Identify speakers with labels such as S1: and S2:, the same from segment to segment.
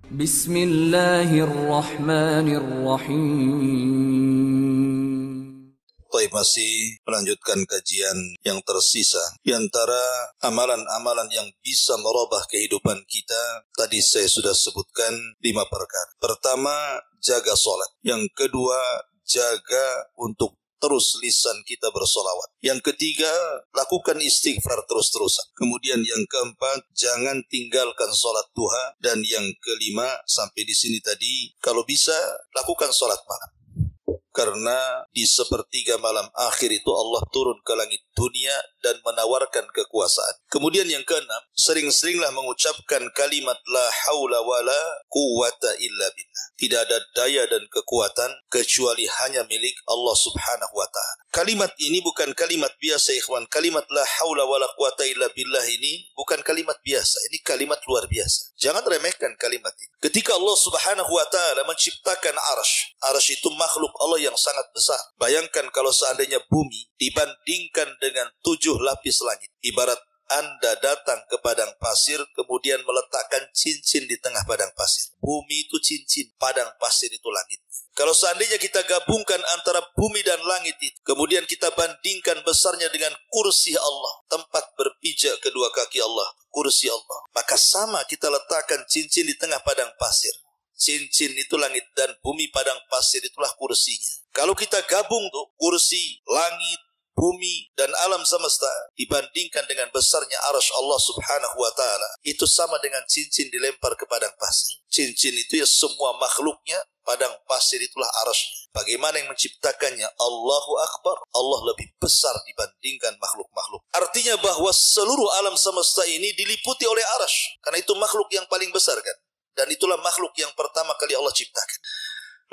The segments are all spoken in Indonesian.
S1: Bismillahirrahmanirrahim.
S2: Baik, masih melanjutkan kajian yang tersisa. Di antara amalan-amalan yang bisa merubah kehidupan kita, tadi saya sudah sebutkan 5 perkara. Pertama, jaga sholat. Yang kedua, jaga untuk terus lisan kita bersolawat. Yang ketiga, lakukan istighfar terus-terusan. Kemudian yang keempat, jangan tinggalkan sholat duha. Dan yang kelima, sampai di sini tadi, kalau bisa, lakukan sholat malam. Karena di sepertiga malam akhir itu Allah turun ke langit dunia dan menawarkan kekuasaan. Kemudian yang keenam, sering-seringlah mengucapkan kalimat la haula wala quwata illa billah. Tidak ada daya dan kekuatan kecuali hanya milik Allah Subhanahu wa ta'ala. Kalimat ini bukan kalimat biasa, ikhwan. Kalimat la haula wala quwata illa billah ini bukan kalimat biasa. Ini kalimat luar biasa. Jangan remehkan kalimat ini. Ketika Allah Subhanahu wa ta'ala menciptakan arsy. Arsy itu makhluk Allah yang sangat besar. Bayangkan kalau seandainya bumi dibandingkan dengan 7 lapis langit. Ibarat Anda datang ke padang pasir, kemudian meletakkan cincin di tengah padang pasir. Bumi itu cincin, padang pasir itu langit. Kalau seandainya kita gabungkan antara bumi dan langit itu, kemudian kita bandingkan besarnya dengan kursi Allah, tempat berpijak kedua kaki Allah, kursi Allah, maka sama kita letakkan cincin di tengah padang pasir. Cincin itu langit dan bumi, padang pasir itulah kursinya. Kalau kita gabung tuh kursi, langit, bumi dan alam semesta dibandingkan dengan besarnya arsy Allah Subhanahu wa ta'ala, itu sama dengan cincin dilempar ke padang pasir. Cincin itu ya semua makhluknya, padang pasir itulah arsy. Bagaimana yang menciptakannya? Allahu Akbar. Allah lebih besar dibandingkan makhluk-makhluk. Artinya bahwa seluruh alam semesta ini diliputi oleh arsy, karena itu makhluk yang paling besar kan. Dan itulah makhluk yang pertama kali Allah ciptakan.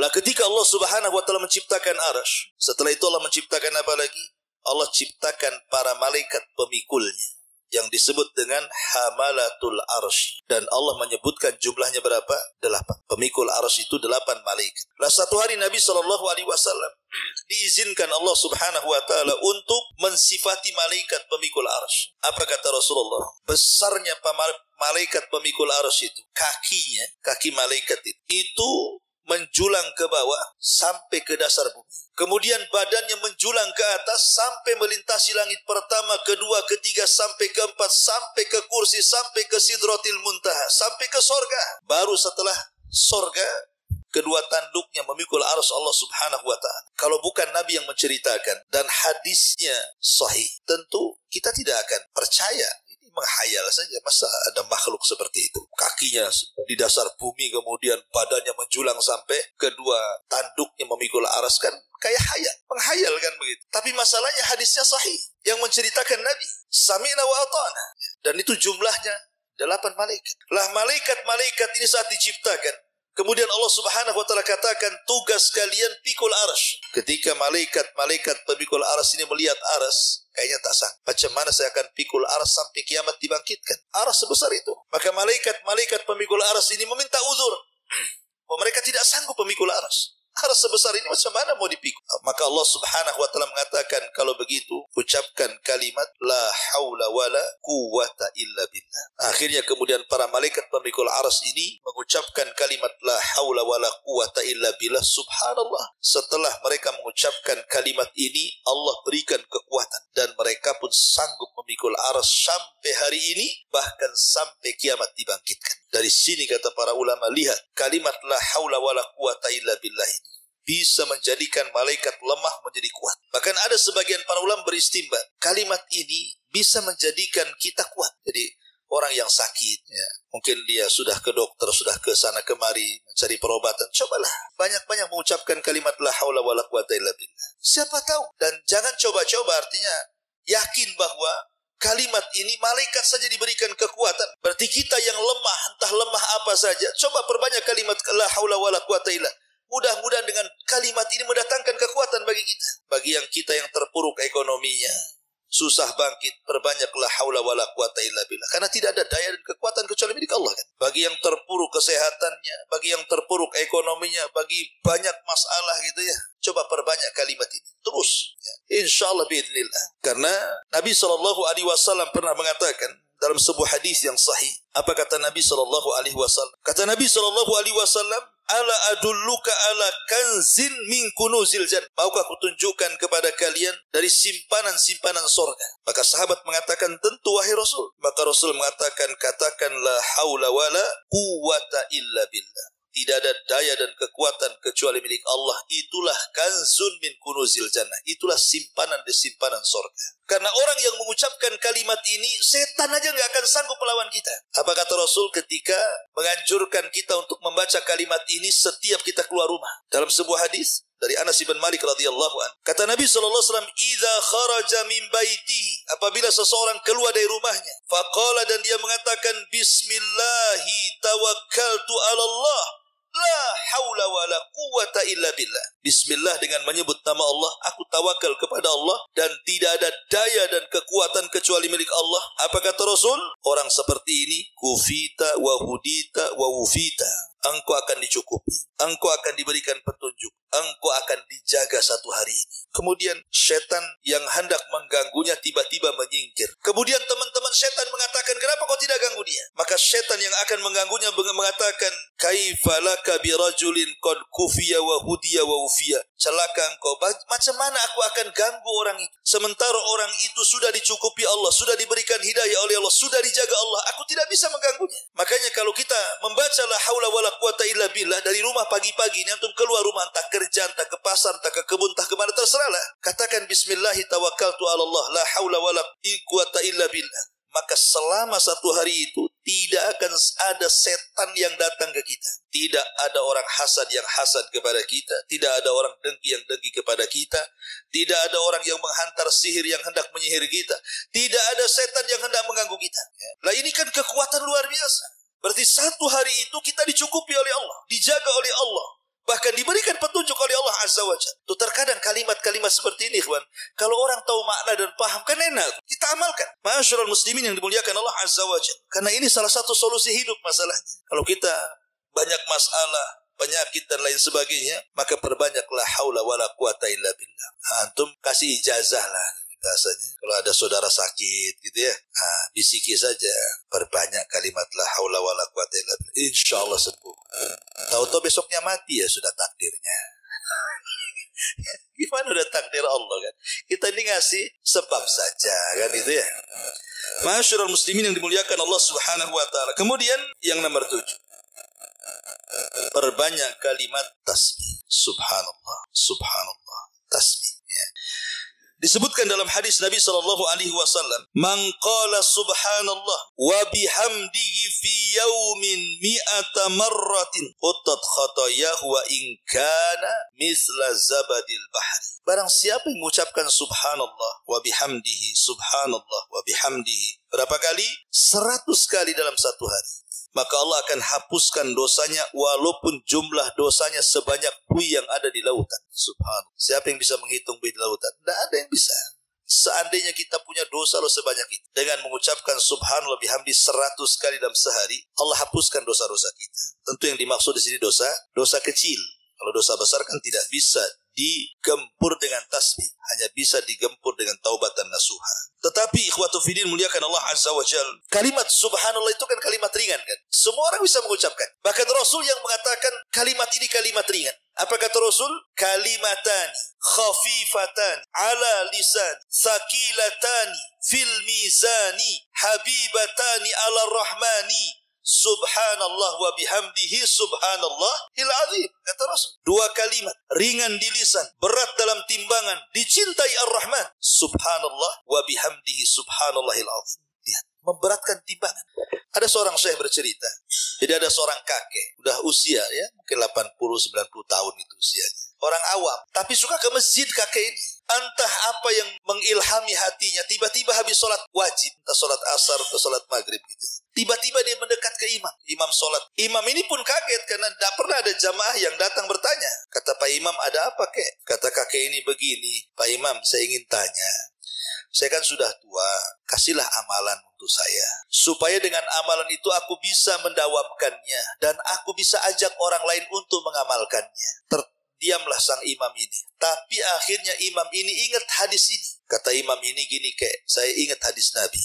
S2: Lah ketika Allah Subhanahu wa ta'ala menciptakan arsy, setelah itu Allah menciptakan apa lagi? Allah ciptakan para malaikat pemikulnya yang disebut dengan hamalatul arsy. Dan Allah menyebutkan jumlahnya berapa? 8. Pemikul arsy itu 8 malaikat. Lah satu hari Nabi SAW diizinkan Allah Subhanahu wa ta'ala untuk mensifati malaikat pemikul arsy. Apa kata Rasulullah? Besarnya malaikat pemikul arsy itu, kakinya, kaki malaikat itu menjulang ke bawah sampai ke dasar bumi. Kemudian badannya menjulang ke atas sampai melintasi langit pertama, kedua, ketiga, sampai keempat, sampai ke kursi, sampai ke sidratil muntaha, sampai ke sorga. Baru setelah sorga, kedua tanduknya memikul arsy Allah Subhanahu wa ta'ala. Kalau bukan Nabi yang menceritakan dan hadisnya sahih, tentu kita tidak akan percaya. Menghayal saja, masa ada makhluk seperti itu, kakinya di dasar bumi, kemudian badannya menjulang sampai kedua tanduknya memikul arsy, kan kayak hayal, menghayal kan begitu. Tapi masalahnya hadisnya sahih yang menceritakan Nabi, sami'na wa ata'na, dan itu jumlahnya 8 malaikat. Lah malaikat-malaikat ini saat diciptakan, kemudian Allah Subhanahu wa ta'ala katakan tugas kalian pikul arsy. Ketika malaikat pemikul arsy ini melihat arsy, kayaknya tak sangka, macam mana saya akan pikul arsy sampai kiamat dibangkitkan? Arsy sebesar itu. Maka malaikat pemikul arsy ini meminta uzur. Mereka tidak sanggup memikul arsy. Arsy sebesar ini macam mana mau dipikul? Maka Allah Subhanahu wa ta'ala mengatakan, kalau begitu ucapkan kalimat la haula wala quwata illa billah. Akhirnya kemudian para malaikat pemikul arsy ini mengucapkan kalimat la haula wala quwata illa billah. Subhanallah. Setelah mereka mengucapkan kalimat ini, Allah berikan kekuatan dan mereka pun sanggup memikul arsy sampai hari ini, bahkan sampai kiamat dibangkitkan. Dari sini kata para ulama, lihat kalimat la haula wala quwata illa billah ini bisa menjadikan malaikat lemah menjadi kuat. Bahkan ada sebagian para ulama beristimbat, kalimat ini bisa menjadikan kita kuat. Jadi orang yang sakit, ya, mungkin dia sudah ke dokter, sudah ke sana kemari mencari perobatan, cobalah banyak-banyak mengucapkan kalimat la haula wala quwata illa billah. Siapa tahu. Dan jangan coba-coba, artinya yakin bahwa kalimat ini malaikat saja diberikan kekuatan. Berarti kita yang lemah, entah lemah apa saja, coba perbanyak kalimat la haula wala quwata illa. Mudah-mudahan dengan kalimat ini mendatangkan kekuatan bagi kita. Bagi yang kita yang terpuruk ekonominya, susah bangkit, perbanyak la haula wala quwata illa billah. Karena tidak ada daya dan kekuatan kecuali milik Allah kan. Bagi yang terpuruk kesehatannya, bagi yang terpuruk ekonominya, bagi banyak masalah gitu ya, coba perbanyak kalimat ini. Terus ya. Insyaallah biidznillah. Karena Nabi SAW pernah mengatakan dalam sebuah hadis yang sahih. Apa kata Nabi sallallahu alaihi wasallam? Kata Nabi sallallahu alaihi wasallam, "Ala adulluka ala kanzin min kunuzil jannah." Maukah aku tunjukkan kepada kalian dari simpanan-simpanan surga? Maka sahabat mengatakan, tentu wahai Rasul. Maka Rasul mengatakan, katakan la haula wala quwwata illa billah. Tidak ada daya dan kekuatan kecuali milik Allah. Itulah kanzun min kunuzil jannah. Itulah simpanan di simpanan surga. Karena orang yang mengucapkan kalimat ini, setan aja nggak akan sanggup melawan kita. Apa kata Rasul ketika menganjurkan kita untuk membaca kalimat ini setiap kita keluar rumah? Dalam sebuah hadis dari Anas bin Malik radhiyallahu an, kata Nabi sallallahu alaihi wasallam, "Idza kharaja min baitihi," apabila seseorang keluar dari rumahnya, faqala, dan dia mengatakan, "Bismillahi tawakkaltu 'ala Allah. La haula wa la quwwata illa billah." Bismillah, dengan menyebut nama Allah, aku tawakal kepada Allah dan tidak ada daya dan kekuatan kecuali milik Allah. Apa kata Rasul? Orang seperti ini, kufita wa hudita wa wufita. Engkau akan dicukupi, engkau akan diberikan petunjuk, engkau akan dijaga satu hari ini. Kemudian setan yang hendak mengganggunya tiba-tiba menyingkir. Kemudian teman-teman setan mengatakan, kenapa kau tidak ganggu dia? Maka setan yang akan mengganggunya mengatakan, kaifa laka birajulin qad kufiya wa hudiya wa ufiya. Celaka engkau, macam mana aku akan ganggu orang itu? Sementara orang itu sudah dicukupi Allah, sudah diberikan hidayah oleh Allah, sudah dijaga Allah, aku tidak bisa mengganggunya. Makanya kalau kita membaca la haula wala quwata illa billah dari rumah pagi-pagi ini, antum keluar rumah, entah kerja, entah ke pasar, entah ke kebun, entah kemana, terserahlah. Katakan bismillahi tawakkaltu ala Allah, la haula wala quwata illa billah. Maka selama satu hari itu tidak akan ada setan yang datang ke kita. Tidak ada orang hasad yang hasad kepada kita. Tidak ada orang dengki yang dengki kepada kita. Tidak ada orang yang menghantar sihir yang hendak menyihir kita. Tidak ada setan yang hendak mengganggu kita. Lah ini kan kekuatan luar biasa. Berarti satu hari itu kita dicukupi oleh Allah, dijaga oleh Allah, bahkan diberikan petunjuk oleh Allah Azza wa Jalla. Tuh terkadang kalimat-kalimat seperti ini, ikhwan, kalau orang tahu makna dan paham, kan enak, kita amalkan. Ma'asyiral muslimin yang dimuliakan Allah Azza wa Jalla. Karena ini salah satu solusi hidup masalahnya. Kalau kita banyak masalah, penyakit dan lain sebagainya, maka perbanyaklah haula wala quwata illa billah. Antum kasih ijazah lah bahasanya. Kalau ada saudara sakit gitu ya, bisiki saja, perbanyak kalimat la haula wala quwata illa billah, insyaallah sembuh. Tahu-tahu besoknya mati, ya sudah takdirnya. Gimana udah takdir Allah kan? Kita ini ngasih sebab saja kan itu ya. Ma'asyiral muslimin yang dimuliakan Allah Subhanahu wa taala. Kemudian yang nomor 7, perbanyak kalimat tasbih. Subhanallah, subhanallah, tasbih ya. Disebutkan dalam hadis Nabi sallallahu alaihi wasallam, "Man qala subhanallah wa bihamdihi fi yaumin mi'ata marratin quttat khatayahu wa in kana misla zabadil bahri." Barang siapa yang mengucapkan subhanallah wa bihamdihi, subhanallah wa bihamdihi berapa kali? 100 kali dalam satu hari, maka Allah akan hapuskan dosanya walaupun jumlah dosanya sebanyak buih yang ada di lautan. Subhanallah. Siapa yang bisa menghitung buih di lautan? Tidak ada yang bisa. Seandainya kita punya dosa lo sebanyak itu, dengan mengucapkan subhanallah bihamdi 100 kali dalam sehari, Allah hapuskan dosa-dosa kita. Tentu yang dimaksud di sini dosa kecil. Kalau dosa besar kan tidak bisa digempur dengan tasbih, hanya bisa digempur dengan taubatan nasuha. Tetapi ikhwatu fiddin muliakan Allah Azza wa Jalla, kalimat subhanallah itu kan kalimat ringan kan? Semua orang bisa mengucapkan. Bahkan Rasul yang mengatakan kalimat ini kalimat ringan. Apa kata Rasul? Kalimatani khafifatan ala lisan sakilatani fil mizani habibatani ala rahmani subhanallah wa bihamdihi subhanallahil azim. Kata Rasul, dua kalimat ringan di lisan, berat dalam timbangan, dicintai Ar-Rahman, subhanallah wa bihamdihi subhanallahil azim. Lihat, memberatkan timbangan. Ada seorang syekh bercerita, jadi ada seorang kakek, udah usia ya, mungkin 80-90 tahun itu usianya. Orang awam, tapi suka ke masjid kakek ini. Entah apa yang mengilhami hatinya, tiba-tiba habis sholat wajib, entah sholat asar atau sholat maghrib gitu. Tiba-tiba dia mendekat ke imam sholat. Imam ini pun kaget karena tidak pernah ada jamaah yang datang bertanya. Kata Pak Imam, ada apa kek? Kata kakek ini begini, Pak Imam saya ingin tanya. Saya kan sudah tua, kasihlah amalan untuk saya. Supaya dengan amalan itu aku bisa mendawamkannya. Dan aku bisa ajak orang lain untuk mengamalkannya. Diamlah sang imam ini. Tapi akhirnya imam ini ingat hadis ini. Kata imam ini gini kek, saya ingat hadis Nabi.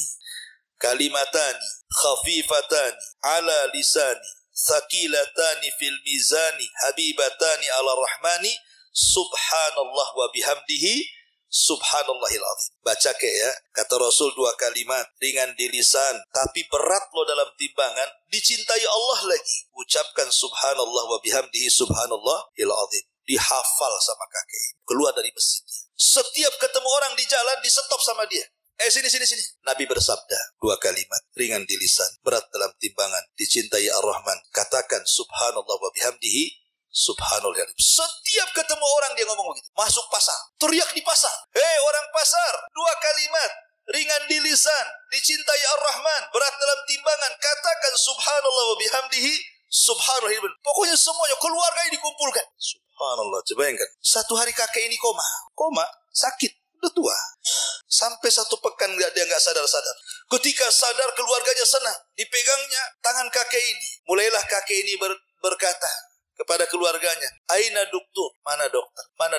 S2: kalimatani khafifatani ala lisani thaqilatani fil mizani habibatani ala rahmani subhanallah wa bihamdihi subhanallahil azim. Baca ya, kata Rasul 2 kalimat ringan di lisan tapi berat loh dalam timbangan, dicintai Allah lagi. Ucapkan subhanallah wa bihamdihi subhanallahil azim. Dihafal sama kakek, keluar dari masjidnya. Setiap ketemu orang di jalan di-stop sama dia. Sini. Nabi bersabda 2 kalimat ringan di lisan, berat dalam timbangan, dicintai Ar-Rahman. Katakan subhanallah wa bihamdihi subhanallah. Setiap ketemu orang dia ngomong begitu. Masuk pasar, teriak di pasar, hei orang pasar, 2 kalimat ringan di lisan, dicintai Ar-Rahman, berat dalam timbangan, katakan subhanallah wa bihamdihi subhanallah. Pokoknya semuanya keluarganya dikumpulkan. Subhanallah. Coba bayangkan, satu hari kakek ini koma, sakit, udah tua. Sampai 1 pekan dia nggak sadar-sadar. Ketika sadar keluarganya senang, dipegangnya tangan kakek ini. Mulailah kakek ini berkata kepada keluarganya, aina dokter, mana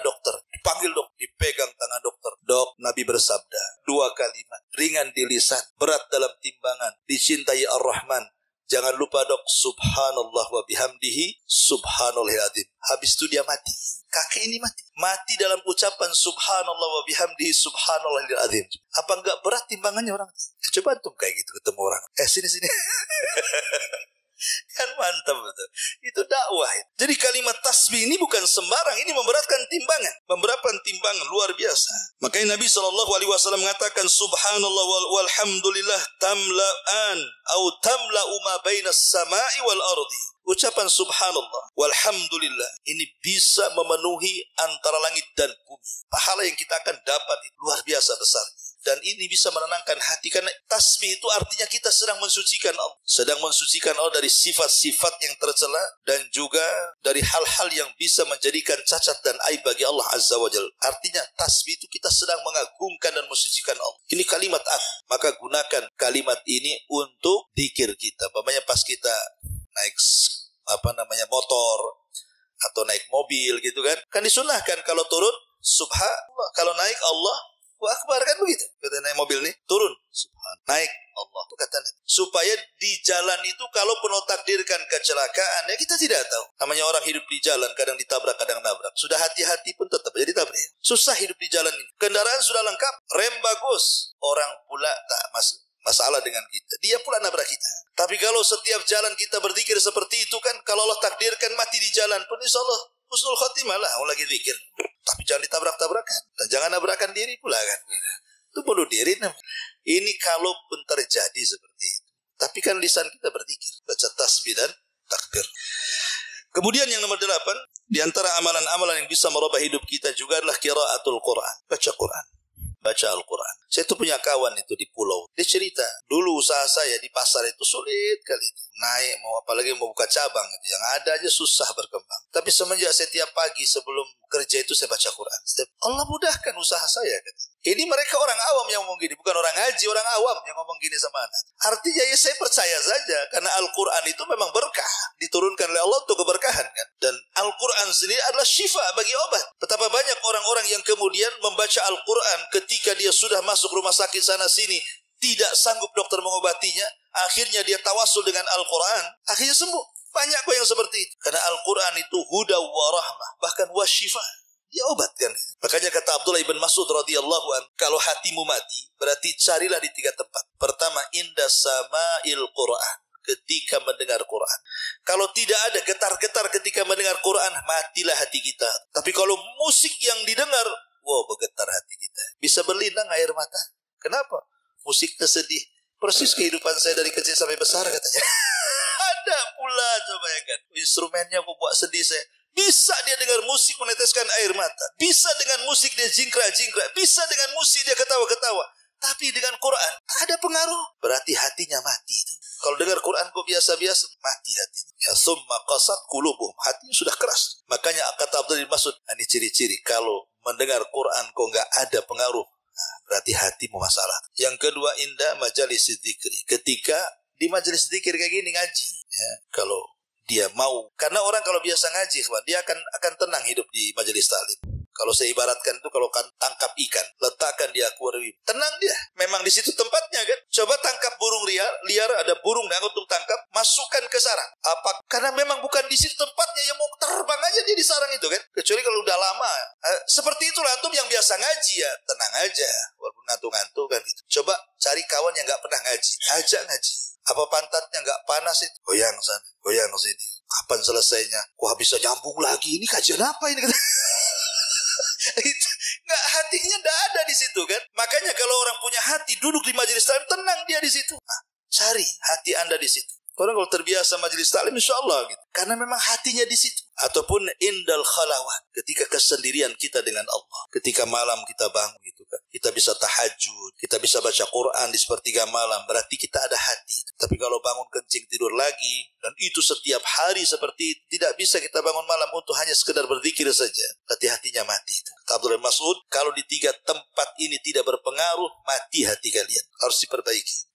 S2: dokter, dipanggil dok, dipegang tangan dokter. Dok, Nabi bersabda 2 kalimat ringan di lisan, berat dalam timbangan, dicintai Ar-Rahman. Jangan lupa dok, subhanallah wa bihamdihi subhanallahil azim. Habis itu dia mati. Kakek ini mati dalam ucapan subhanallah wa bihamdihi subhanallahil azim. Apa enggak berat timbangannya orang? Coba antum kayak gitu ketemu orang, sini kan mantap betul. Itu dakwah. Jadi kalimat tasbih ini bukan sembarang, ini memberatkan timbangan luar biasa. Makanya Nabi SAW mengatakan subhanallah walhamdulillah tamla'an atau tamla'u ma bainas sama'i wal ardi. Ucapan subhanallah walhamdulillah ini bisa memenuhi antara langit dan bumi. Pahala yang kita akan dapat itu luar biasa besar. Dan ini bisa menenangkan hati, karena tasbih itu artinya kita sedang mensucikan Allah dari sifat-sifat yang tercela dan juga dari hal-hal yang bisa menjadikan cacat dan aib bagi Allah Azza wa Jalla. Artinya tasbih itu kita sedang mengagungkan dan mensucikan Allah. Ini kalimat maka gunakan kalimat ini untuk zikir kita. Umpamanya pas kita naik motor atau naik mobil gitu kan disunahkan kalau turun subhanallah, kalau naik Allah Akbar, kan begitu. Kita naik mobil nih, turun subhan, naik Allah. Itu kata Nabi. Supaya di jalan itu kalau penuh takdirkan kecelakaan, ya kita tidak tahu. Namanya orang hidup di jalan, kadang ditabrak, kadang nabrak. Sudah hati-hati pun tetap jadi tabrak. Susah hidup di jalan ini. Kendaraan sudah lengkap, rem bagus, orang pula tak masalah dengan kita. Dia pula nabrak kita. Tapi kalau setiap jalan kita berzikir seperti itu kan, kalau Allah takdirkan mati di jalan pun insya Allah husnul khotimah lah, lagi zikir. Tapi jangan ditabrak-tabrakan. Dan jangan nabrakan diri pula kan. Itu bunuh diri. Ini kalau pun terjadi seperti itu. Tapi kan lisan kita berzikir. Baca tasbih dan takbir. Kemudian yang nomor 8. Di antara amalan-amalan yang bisa merubah hidup kita juga adalah qiraatul Quran. Baca Al-Quran. Saya itu punya kawan itu di pulau. Dia cerita, dulu usaha saya di pasar itu sulit kali itu. Naik, apalagi mau buka cabang itu. Yang ada aja susah berkembang. Tapi semenjak setiap pagi sebelum kerja itu saya baca Quran. Allah mudahkan usaha saya. Ini mereka orang awam yang ngomong gini. Bukan orang haji, orang awam yang ngomong gini sama anak. Artinya ya saya percaya saja. Karena Al-Quran itu memang berkah. Diturunkan oleh Allah untuk keberkahan kan. Dan Al-Quran sendiri adalah syifa bagi obat. Betapa banyak orang-orang yang kemudian membaca Al-Quran ketika dia sudah masuk rumah sakit sana sini. Tidak sanggup dokter mengobatinya. Akhirnya dia tawasul dengan Al-Quran. Akhirnya sembuh. Banyak kok yang seperti itu. Karena Al-Quran itu huda wa rahmah. Bahkan wa syifa. Dia obat kan. Makanya kata Abdullah ibn Mas'ud radhiyallahu an, kalau hatimu mati, berarti carilah di 3 tempat. Pertama, inda sama'il Quran. Ketika mendengar Quran. Kalau tidak ada getar-getar ketika mendengar Quran, matilah hati kita. Tapi kalau musik yang didengar, wow, bergetar hati kita. Bisa berlinang air mata. Kenapa? Musiknya sedih. Persis kehidupan saya dari kecil sampai besar katanya. Ada pula, coba ya kan. Instrumennya membuat sedih saya. Bisa dia dengar musik meneteskan air mata. Bisa dengan musik dia jingkrak-jingkrak. Bisa dengan musik dia ketawa-ketawa. Tapi dengan Quran tak ada pengaruh. Berarti hatinya mati itu. Kalau dengar Quran kok biasa-biasa, mati hatinya. Ya summa qasat qulubuhum. Hatinya sudah keras. Makanya kata Abdul Mas'ud, ini ciri-ciri kalau mendengar Quran kok enggak ada pengaruh. Nah, berarti hatimu masalah. Yang kedua, indah majalis dzikri. Ketika di majelis dzikir kayak gini ngaji, ya, kalau dia mau, karena orang kalau biasa ngaji, dia akan tenang hidup di majelis taklim. Kalau saya ibaratkan itu kalau kan tangkap ikan, letakkan di akuarium. Tenang dia. Memang di situ tempatnya kan. Coba tangkap burung liar ada burung yang untuk tangkap, masukkan ke sarang. Apa? Karena memang bukan di situ tempatnya, yang mau terbang aja dia di sarang itu kan. Kecuali kalau udah lama. Seperti itulah antum yang biasa ngaji ya, tenang aja. Walaupun ngantuk-ngantuk kan gitu. Coba cari kawan yang nggak pernah ngaji, ajak ngaji. Apa pantatnya nggak panas itu? Goyang sana, goyang sini. Kapan selesainya? Kok bisa nyambung lagi? Ini kajian apa ini? Nggak, hatinya nggak ada di situ kan. Makanya kalau orang punya hati duduk di majelis taklim, tenang dia di situ. Cari hati Anda di situ. Orang kalau terbiasa majelis taklim, insya Allah gitu. Karena memang hatinya di situ. Ataupun indal khalawat, ketika kesendirian kita dengan Allah. Ketika malam kita bangun gitu kan. Kita bisa tahajud, kita bisa baca Quran di sepertiga malam. Berarti kita ada hati. Tapi kalau bangun kencing tidur lagi, dan itu setiap hari seperti itu, tidak bisa kita bangun malam untuk hanya sekedar berzikir saja. Berarti hatinya mati. Kata Abdullah bin Mas'ud, kalau di 3 tempat ini tidak berpengaruh, mati hati kalian. Harus diperbaiki.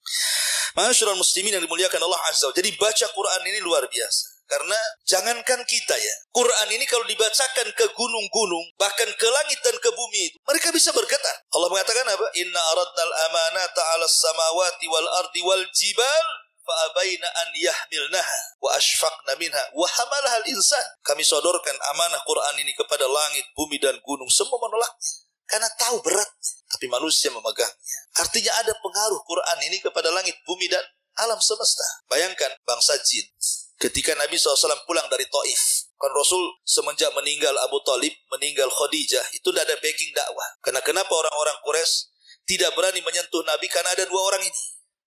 S2: Masyaallah muslimin yang dimuliakan Allah Azza wa Jalla. Jadi baca Quran ini luar biasa. Karena jangankan kita ya, Quran ini kalau dibacakan ke gunung-gunung, bahkan ke langit dan ke bumi itu, mereka bisa bergetar. Allah mengatakan apa? Inna aradnal amanata 'alas samawati wal ardi wal jibal fa'abaina an yahmilnaha wa ashfaqna minha wa hamalaha al-insan. Kami sodorkan amanah Quran ini kepada langit, bumi dan gunung, semua menolaknya karena tahu beratnya, tapi manusia memegangnya. Artinya ada pengaruh Quran ini kepada langit, bumi dan alam semesta. Bayangkan bangsa jin. Ketika Nabi SAW pulang dari Taif, kan Rasul semenjak meninggal Abu Talib, meninggal Khadijah, itu tidak ada backing dakwah. Karena kenapa orang-orang Quraisy tidak berani menyentuh Nabi? Karena ada 2 orang ini.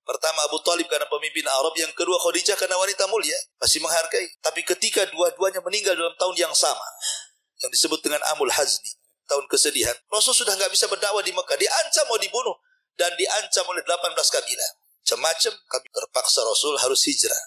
S2: Pertama Abu Talib karena pemimpin Arab, yang kedua Khadijah karena wanita mulia, masih menghargai. Tapi ketika dua-duanya meninggal dalam tahun yang sama, yang disebut dengan Amul Hazni, tahun kesedihan, Rasul sudah nggak bisa berdakwah di Mekah, diancam mau dibunuh, dan diancam oleh 18 kabilah. Macam-macam, kami terpaksa Rasul harus hijrah,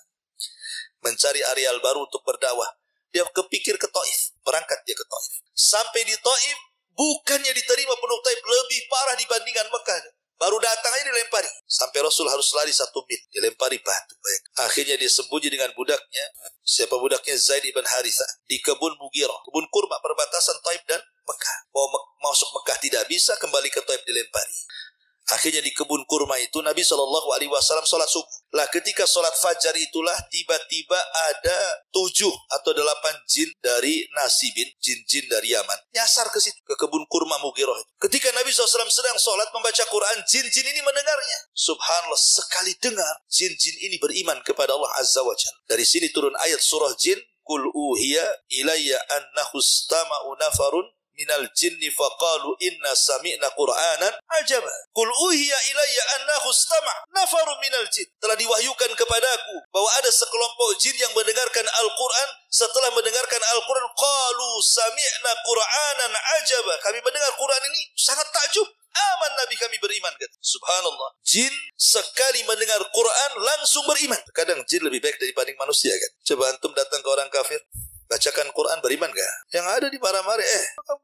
S2: mencari areal baru untuk berdakwah. Dia kepikir ke Taif, berangkat dia ke Taif. Sampai di Taif, bukannya diterima penduduk Taif, lebih parah dibandingkan Mekah. Baru datang aja dilempari. Sampai Rasul harus lari 1 mil, dilempari batu. Akhirnya dia sembunyi dengan budaknya. Siapa budaknya? Zaid ibn Harithah. Di kebun Mughirah, kebun kurma perbatasan Taif dan Mekah. Mau masuk Mekah tidak bisa, kembali ke Taif dilempari. Akhirnya di kebun kurma itu Nabi SAW sholat subuh. Lah ketika sholat fajar itulah tiba-tiba ada 7 atau 8 jin dari Nasibin, jin-jin dari Yaman, nyasar ke situ, ke kebun kurma Mughirah itu. Ketika Nabi SAW sedang sholat membaca Quran, jin-jin ini mendengarnya. Subhanallah, sekali dengar, jin-jin ini beriman kepada Allah Azza wa Jalla. Dari sini turun ayat surah jin, Qul uhiya ilayya annahu istama'u nafarun minal jinni faqalu inna sami'na qur'anan ajaba. Qul uhiya ilayya annahu istama' nafarun minal jin. Telah diwahyukan kepadaku bahwa ada sekelompok jin yang mendengarkan Al-Quran. Setelah mendengarkan Al-Quran, qalu sami'na qur'anan ajaba. Kami mendengar Quran ini sangat takjub. Aman Nabi kami beriman. Subhanallah. Jin sekali mendengar Quran langsung beriman. Kadang jin lebih baik daripada manusia kan. Coba antum datang ke orang kafir, bacakan Quran, beriman gak? Yang ada di marah-marah,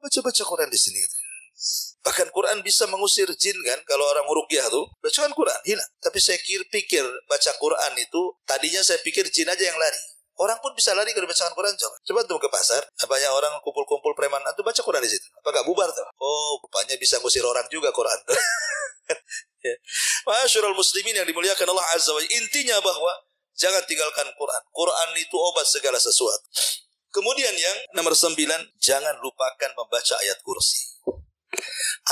S2: baca-baca Quran di sini. Bahkan Quran bisa mengusir jin kan? Kalau orang ruqyah tuh, bacakan Quran, hilang. Tapi saya pikir baca Quran itu, tadinya saya pikir jin aja yang lari. Orang pun bisa lari kalau bacakan Quran. Coba tuh ke pasar, banyak orang kumpul-kumpul preman, tuh baca Quran di situ. Apa gak bubar tuh? Oh, rupanya bisa ngusir orang juga Quran. Masyaallah muslimin yang dimuliakan Allah Azza wa Jalla. Intinya bahwa jangan tinggalkan Quran. Quran itu obat segala sesuatu. Kemudian yang nomor 9, jangan lupakan membaca ayat kursi.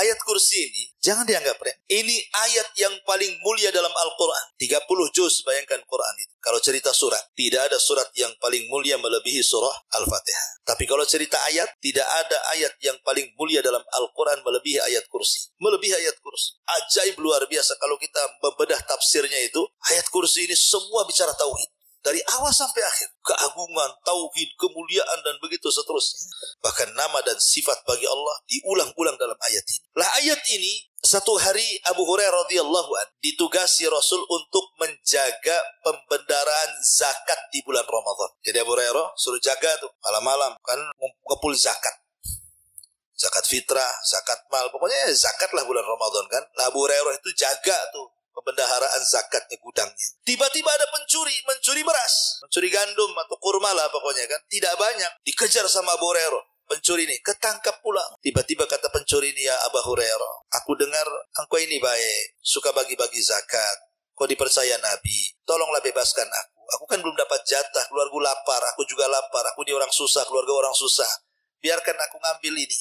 S2: Ayat kursi ini jangan dianggap remeh. Ini ayat yang paling mulia dalam Al-Quran. 30 juz, bayangkan Quran itu. Kalau cerita surat, tidak ada surat yang paling mulia melebihi surah Al-Fatihah. Tapi kalau cerita ayat, tidak ada ayat yang paling mulia dalam Al-Quran melebihi ayat kursi. Melebihi ayat kursi. Ajaib luar biasa kalau kita membedah tafsirnya itu. Ayat kursi ini semua bicara tauhid. Dari awal sampai akhir. Keagungan, tauhid, kemuliaan, dan begitu seterusnya. Bahkan nama dan sifat bagi Allah diulang-ulang dalam ayat ini. Lah ayat ini, satu hari Abu Hurairah radhiyallahu anhu ditugasi Rasul untuk menjaga pembendaraan zakat di bulan Ramadan. Jadi Abu Hurairah suruh jaga tuh malam-malam kan ngumpul zakat. Zakat fitrah, zakat mal, pokoknya zakat lah bulan Ramadan kan. Lah Abu Hurairah itu jaga tuh pembendaharaan zakatnya, gudangnya. Tiba-tiba ada mencuri beras, mencuri gandum atau kurma lah pokoknya kan. Tidak banyak, dikejar sama Abu Hurairah. pencuri ini, ketangkap pula. Tiba-tiba kata pencuri ini, ya Abu Hurairah, aku dengar engkau ini baik, suka bagi-bagi zakat, kau dipercaya Nabi, tolonglah bebaskan aku. Aku kan belum dapat jatah, keluarga lapar, aku juga lapar, aku di orang susah, keluarga orang susah. Biarkan aku ngambil ini.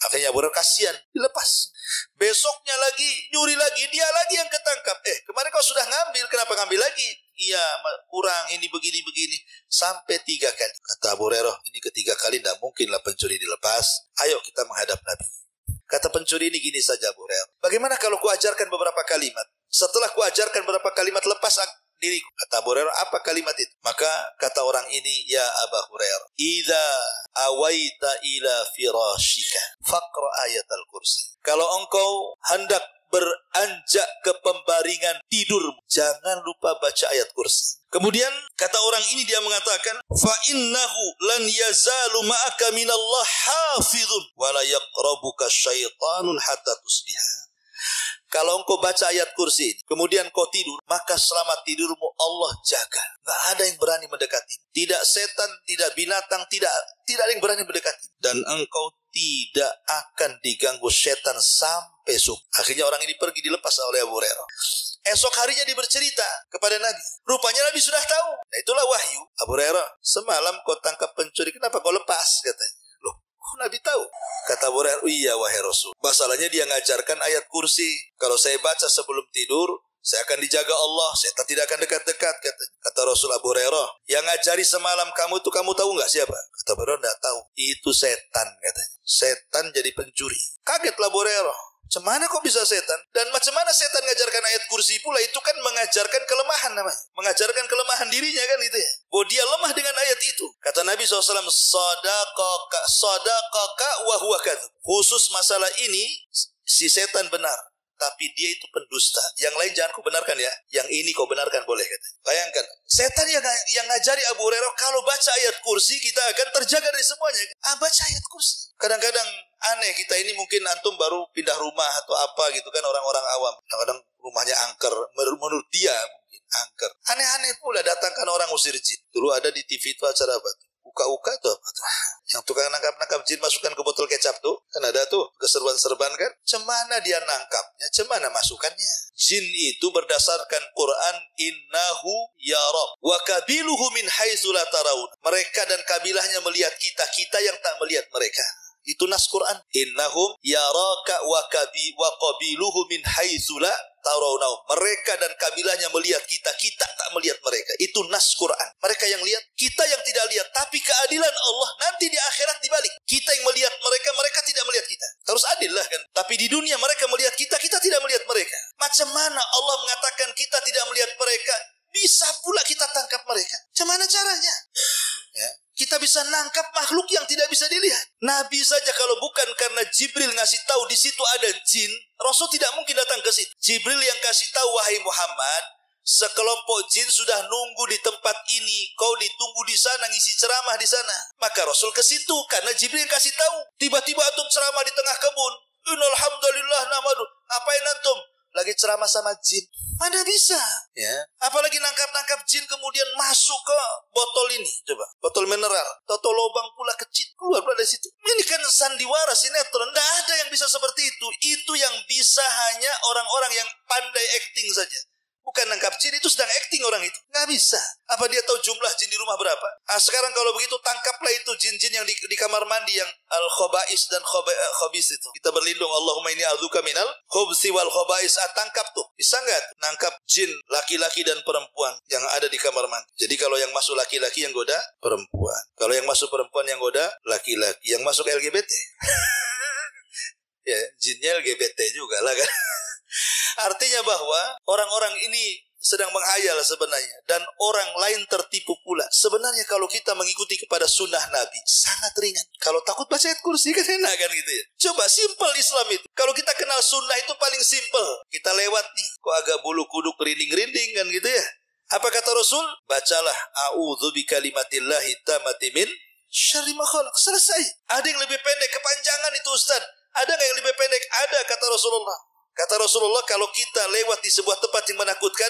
S2: Akhirnya Abu Hurairah kasihan, dilepas. Besoknya lagi, nyuri lagi, dia lagi yang ketangkap. Kemarin kau sudah ngambil, kenapa ngambil lagi? Iya, kurang, ini begini-begini. Sampai 3 kali. Kata Abu Hurairah, ini ketiga kali tidak mungkinlah pencuri dilepas. Ayo kita menghadap Nabi. Kata pencuri ini gini saja Abu Hurairah. Bagaimana kalau ku ajarkan beberapa kalimat? Setelah ku ajarkan beberapa kalimat, lepas diriku. Kata Abu Hurairah, apa kalimat itu? Maka kata orang ini, ya Abu Hurairah, idza awaita ila firashika faqra ayat al-kursi. Kalau engkau hendak beranjak ke pembaringan tidur, jangan lupa baca ayat kursi. Kemudian kata orang ini, dia mengatakan, fa innahu lan yazalu ma'aka minallah hafizun wa la yaqrabuka syaitanun hatta tusbiha. Kalau engkau baca ayat kursi ini, kemudian kau tidur, maka selama tidurmu Allah jaga. Gak ada yang berani mendekati. Tidak setan, tidak binatang, tidak ada yang berani mendekati. Dan engkau tidak akan diganggu setan sampai subuh. Akhirnya orang ini pergi, dilepas oleh Abu Hurairah. Esok harinya dia bercerita kepada Nabi. Rupanya Nabi sudah tahu. Nah itulah wahyu. Abu Hurairah, semalam kau tangkap pencuri, kenapa kau lepas? Katanya. Loh, Nabi tahu. Kata Abu Hurairah, iya wahai Rasul. Masalahnya dia ngajarkan ayat kursi. Kalau saya baca sebelum tidur, saya akan dijaga Allah. Setan tidak akan dekat-dekat. Kata Rasul Abu Hurairah, yang ngajari semalam kamu itu kamu tahu nggak siapa? Kata Abu Hurairah, tidak tahu. Itu setan katanya. Setan jadi pencuri. Kagetlah Abu Hurairah. Macam mana kok bisa setan? Dan macam mana setan mengajarkan ayat kursi pula? Itu kan mengajarkan kelemahan namanya. Mengajarkan kelemahan dirinya kan itu ya. Bahwa dia lemah dengan ayat itu. Kata Nabi SAW, sadaqaka wa huwa kadzub. Khusus masalah ini, si setan benar. Tapi dia itu pendusta. Yang lain jangan kau benarkan ya. Yang ini kau benarkan boleh katanya. Bayangkan. Setan yang ngajari Abu Hurairah, kalau baca ayat kursi kita akan terjaga dari semuanya. Baca ayat kursi. Kadang-kadang aneh, kita ini mungkin antum baru pindah rumah atau apa gitu kan, orang-orang awam. Kadang-kadang rumahnya angker. Menurut dia mungkin angker. Aneh-aneh pula datangkan orang usir jin. Dulu ada di TV itu acara apa tuh? Uka-uka tuh apa tuh? Yang tukang nangkap-nangkap jin masukkan ke botol kecap tuh. Kan ada tuh keserban-serban kan. Cemana dia nangkapnya, cemana masukannya. Jin itu berdasarkan Quran, innahu yarab wa kabiluhu min haitsu la tarawun. Mereka dan kabilahnya melihat kita, kita yang tak melihat mereka. Itu nas Quran. Innahum yaraka wa qabiluhu min haitsu la tarawun. Mereka dan kabilahnya melihat kita, kita tak melihat mereka. Itu nas Quran. Mereka yang lihat, kita yang tidak lihat. Tapi keadilan Allah nanti di akhirat dibalik. Kita yang melihat mereka, mereka tidak melihat kita. Terus adil lah kan. Tapi di dunia mereka melihat kita, kita tidak melihat mereka. Macam mana Allah mengatakan kita tidak melihat mereka? Bisa pula kita tangkap mereka. Macam mana caranya? Ya. Kita bisa nangkap makhluk yang tidak bisa dilihat. Nabi saja kalau bukan karena Jibril ngasih tahu di situ ada jin, Rasul tidak mungkin datang ke situ. Jibril yang kasih tahu, wahai Muhammad, sekelompok jin sudah nunggu di tempat ini. Kau ditunggu di sana, ngisi ceramah di sana. Maka Rasul ke situ karena Jibril yang kasih tahu. Tiba-tiba antum ceramah di tengah kebun. Innalhamdulillah namadu. Apain antum? Lagi ceramah sama jin. Mana bisa? Ya. Apalagi nangkap-nangkap jin kemudian masuk ke botol ini. Coba. Botol mineral. Toto lubang pula kecil. Keluar dari situ. Ini kan sandiwara, sinetron. Tidak ada yang bisa seperti itu. Itu yang bisa hanya orang-orang yang pandai acting saja. Bukan nangkap jin, itu sedang acting orang itu. Nggak bisa. Apa dia tahu jumlah jin di rumah berapa? Sekarang kalau begitu tangkaplah itu jin-jin yang di kamar mandi yang al-khobais dan khobis itu. Kita berlindung, Allahumma inni a'udzuka minal khobsi wal khobais. Tangkap tuh. Bisa nggak? Nangkap jin laki-laki dan perempuan yang ada di kamar mandi. Jadi kalau yang masuk laki-laki yang goda, perempuan. Kalau yang masuk perempuan yang goda, laki-laki. Yang masuk LGBT. Ya, jinnya LGBT juga lah kan. Artinya bahwa orang-orang ini sedang menghayal sebenarnya. Dan orang lain tertipu pula. Sebenarnya kalau kita mengikuti kepada sunnah Nabi, sangat ringan. Kalau takut baca ayat kursi kan enak kan gitu ya. Coba simple Islam itu. Kalau kita kenal sunnah itu paling simple. Kita lewat nih. Kok agak bulu kuduk rinding-rinding kan gitu ya. Apa kata Rasul? Bacalah. A'udzu bikalimatillahi tammati min syarri ma khalaq. Selesai. Ada yang lebih pendek. Kepanjangan itu Ustaz. Ada nggak yang lebih pendek? Ada kata Rasulullah. Kata Rasulullah, kalau kita lewat di sebuah tempat yang menakutkan,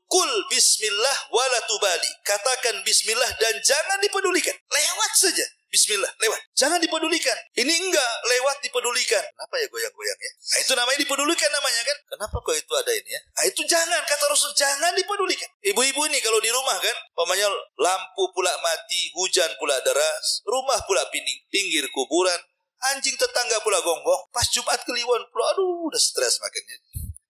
S2: kul bismillah wala tubali. Katakan bismillah dan jangan dipedulikan. Lewat saja. Bismillah, lewat. Jangan dipedulikan. Ini enggak, lewat dipedulikan. Kenapa ya goyang-goyang ya? Nah, itu namanya dipedulikan namanya kan. Kenapa kok itu ada ini ya? Nah, itu jangan, kata Rasul, jangan dipedulikan. Ibu-ibu ini kalau di rumah kan, umpamanya lampu pula mati, hujan pula deras, rumah pula pinggir kuburan, anjing tetangga pula gonggong, pas Jumat Kliwon pula, aduh udah stres makanya.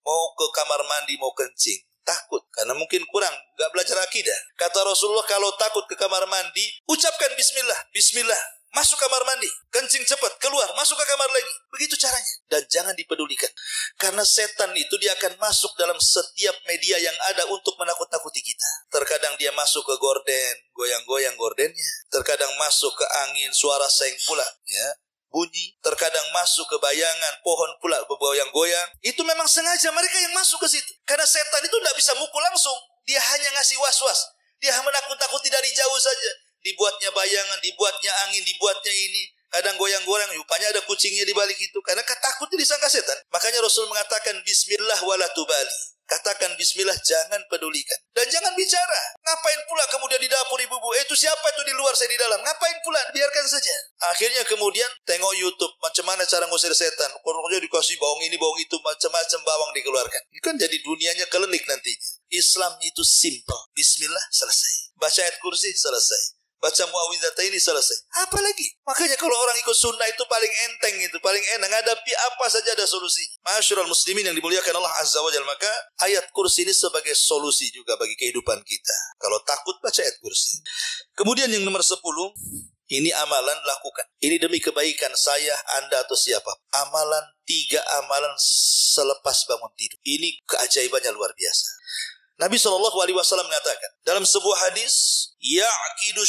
S2: Mau ke kamar mandi, mau kencing, takut, karena mungkin kurang, gak belajar akidah. Kata Rasulullah, kalau takut ke kamar mandi, ucapkan bismillah, bismillah. Masuk kamar mandi, kencing cepat, keluar, masuk ke kamar lagi. Begitu caranya. Dan jangan dipedulikan. Karena setan itu dia akan masuk dalam setiap media yang ada untuk menakut-nakuti kita. Terkadang dia masuk ke gorden, goyang-goyang gordennya. Terkadang masuk ke angin, suara seng pula, ya, bunyi. Terkadang masuk ke bayangan, pohon pula bergoyang-goyang. Itu memang sengaja mereka yang masuk ke situ. Karena setan itu tidak bisa mukul langsung. Dia hanya ngasih was-was. Dia menakut-nakuti dari jauh saja. Dibuatnya bayangan, dibuatnya angin, dibuatnya ini. Kadang goyang-goyang, rupanya ada kucingnya di balik itu. Karena takutnya disangka setan. Makanya Rasul mengatakan bismillah wala tubali. Katakan bismillah, jangan pedulikan. Dan jangan bicara. Ngapain pula kemudian di dapur ibu-ibu? Itu siapa itu di luar, saya di dalam? Ngapain pula? Biarkan saja. Akhirnya kemudian tengok YouTube. Macam mana cara ngusir setan. Pokoknya dikasih bawang ini, bawang itu. Macam-macam bawang dikeluarkan. Ini kan jadi dunianya kelenik nantinya. Islam itu simple. Bismillah, selesai. Baca ayat kursi, selesai. Baca muawwidhataini, selesai. Apa lagi? Makanya kalau orang ikut sunnah itu paling enteng, itu paling enak. Hadapi apa saja ada solusi. Ma'asyiral muslimin yang dimuliakan Allah Azza wa Jalla, maka ayat kursi ini sebagai solusi juga bagi kehidupan kita. Kalau takut, baca ayat kursi. Kemudian yang nomor 10, ini amalan lakukan. Ini demi kebaikan saya, Anda atau siapa. Amalan, 3 amalan selepas bangun tidur. Ini keajaibannya luar biasa. Nabi SAW mengatakan dalam sebuah hadis, Ya'kidu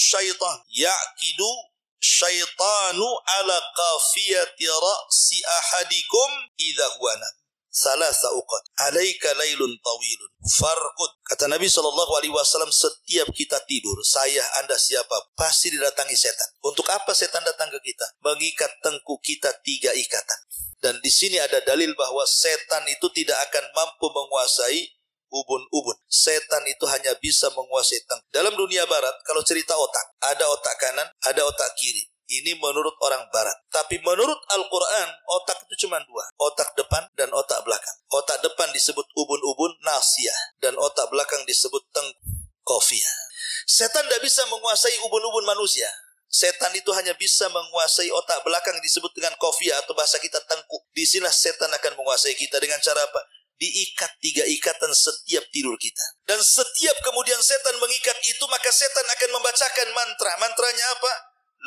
S2: syaitanu ala qafiyati ra'si ahadikum idha huwana salasa uqad alaika laylun tawilun farqud. Kata Nabi SAW, setiap kita tidur, saya, Anda, siapa, pasti didatangi setan. Untuk apa setan datang ke kita? Mengikat tengkuk kita 3 ikatan. Dan di sini ada dalil bahwa setan itu tidak akan mampu menguasai ubun-ubun. Setan itu hanya bisa menguasai tengkuk. Dalam dunia barat, kalau cerita otak, ada otak kanan, ada otak kiri. Ini menurut orang barat. Tapi menurut Al-Quran, otak itu cuma 2. Otak depan dan otak belakang. Otak depan disebut ubun-ubun, nasiyah. Dan otak belakang disebut qafiyah. Setan tidak bisa menguasai ubun-ubun manusia. Setan itu hanya bisa menguasai otak belakang disebut dengan qafiyah atau bahasa kita tengkuk. Di sinilah setan akan menguasai kita dengan cara apa? Diikat 3 ikatan setiap tidur kita. Dan setiap kemudian setan mengikat itu, maka setan akan membacakan mantra. Mantranya apa?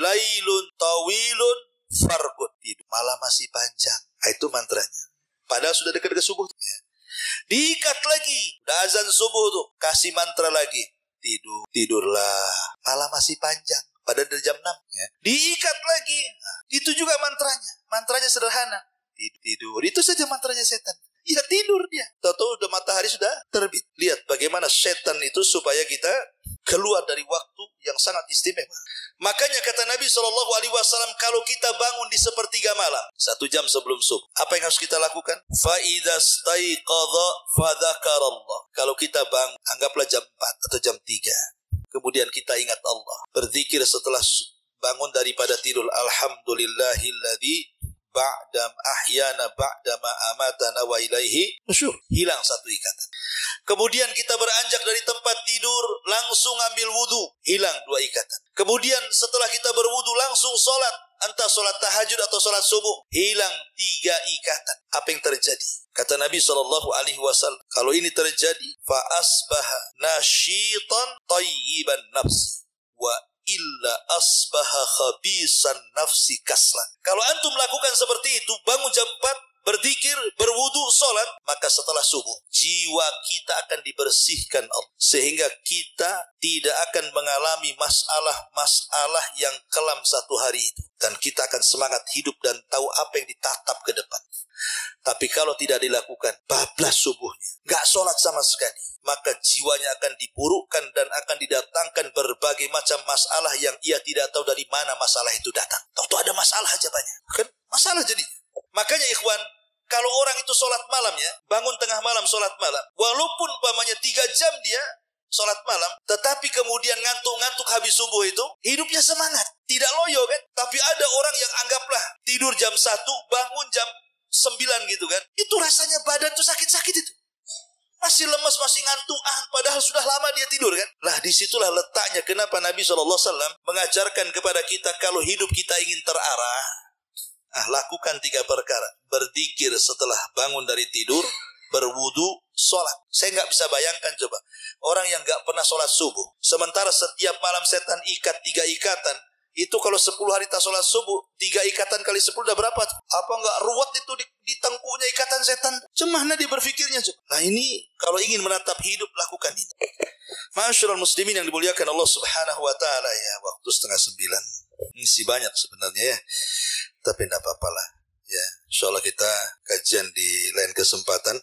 S2: Lailun tawilun farqud. Tidur malam masih panjang. Itu mantranya. Padahal sudah dekat-dekat subuh. Ya. Diikat lagi. Udah azan subuh tuh. Kasih mantra lagi. Tidurlah. Malam masih panjang. Padahal dari jam 6. Ya. Diikat lagi. Nah, itu juga mantranya. Mantranya sederhana. Tidur. Itu saja mantranya setan. Ya tidur dia. Tahu-tahu udah matahari sudah terbit. Lihat bagaimana setan itu supaya kita keluar dari waktu yang sangat istimewa. Makanya kata Nabi SAW, kalau kita bangun di sepertiga malam, 1 jam sebelum subuh, apa yang harus kita lakukan? فَإِذَا اسْتَيْقَظَ فَذَكَرَ اللَّهِ. Kalau kita bangun, anggaplah jam 4 atau jam 3. Kemudian kita ingat Allah. Berzikir setelah bangun daripada tidur. Alhamdulillahilladzi ba'dam ahyana ba'dama amatana wa ilaihi nusyur. Hilang 1 ikatan. Kemudian kita beranjak dari tempat tidur, langsung ambil wudu, hilang 2 ikatan. Kemudian setelah kita berwudu langsung sholat, entah sholat tahajud atau sholat subuh, hilang 3 ikatan. Apa yang terjadi? Kata Nabi SAW, kalau ini terjadi, fa asbaha nasyitan tayyiban nafs wa illa asbaha khabisan nafsi kaslan. Kalau antum melakukan seperti itu, bangun jam 4, berzikir, berwudu, sholat, maka setelah subuh, jiwa kita akan dibersihkan Allah. Sehingga kita tidak akan mengalami masalah-masalah yang kelam 1 hari itu. Dan kita akan semangat hidup dan tahu apa yang ditatap ke depan. Tapi kalau tidak dilakukan, bablas subuhnya, gak sholat sama sekali, maka jiwanya akan diburukkan dan akan didatangkan berbagai macam masalah yang ia tidak tahu dari mana masalah itu datang. Tahu-tahu ada masalah aja banyak. Kan masalah jadinya. Makanya ikhwan, kalau orang itu sholat malam ya, bangun tengah malam sholat malam, walaupun umpamanya 3 jam dia sholat malam, tetapi kemudian ngantuk-ngantuk habis subuh itu, hidupnya semangat. Tidak loyo kan? Tapi ada orang orang yang anggaplah tidur jam 1, bangun jam 9 gitu kan. Itu rasanya badan tuh sakit-sakit itu. Masih lemas, masih ngantuan, padahal sudah lama dia tidur kan. Lah disitulah letaknya kenapa Nabi SAW mengajarkan kepada kita kalau hidup kita ingin terarah, lakukan 3 perkara. Berzikir setelah bangun dari tidur, berwudu, sholat. Saya nggak bisa bayangkan coba, orang yang nggak pernah sholat subuh, sementara setiap malam setan ikat 3 ikatan. Itu kalau 10 hari tak sholat subuh, 3 ikatan kali 10 udah berapa? Apa nggak ruwet itu di tengkuknya ikatan setan? Cemahna dia berpikirnya. Nah ini kalau ingin menatap hidup, lakukan itu. Ma'asyiral muslimin yang dimuliakan Allah Subhanahu wa taala, ya, waktu 8:30. Ini banyak sebenarnya ya. Tapi tidak apa-apalah. Ya, insyaallah kita kajian di lain kesempatan.